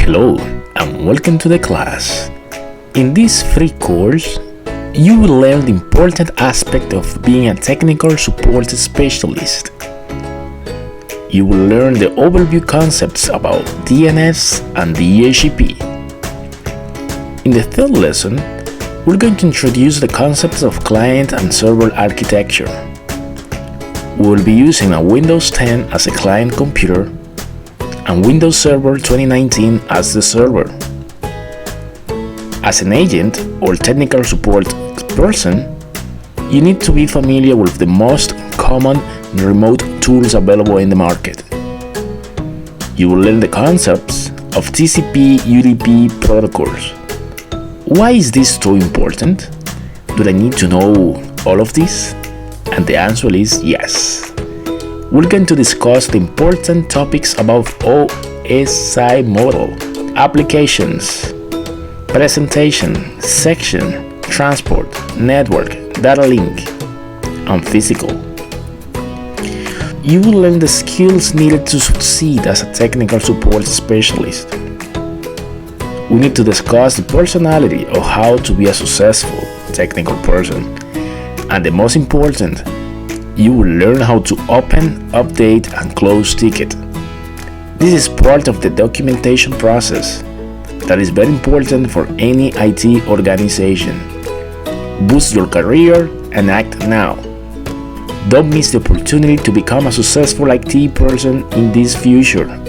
Hello and welcome to the class. In this free course, you will learn the important aspect of being a technical support specialist. You will learn the overview concepts about DNS and DHCP. In the third lesson, we're going to introduce the concepts of client and server architecture. We will be using a Windows 10 as a client computer and Windows Server 2019 as the server. As an agent or technical support person, you need to be familiar with the most common remote tools available in the market. You will learn the concepts of TCP, UDP protocols. Why is this so important? Do I need to know all of this? And the answer is yes. We're going to discuss the important topics about OSI Model, applications, presentation, section, transport, network, data link, and physical. You will learn the skills needed to succeed as a technical support specialist. We need to discuss the personality of how to be a successful technical person. And the most important, you will learn how to open, update, and close ticket. This is part of the documentation process that is very important for any IT organization. Boost your career and act now. Don't miss the opportunity to become a successful IT person in this future.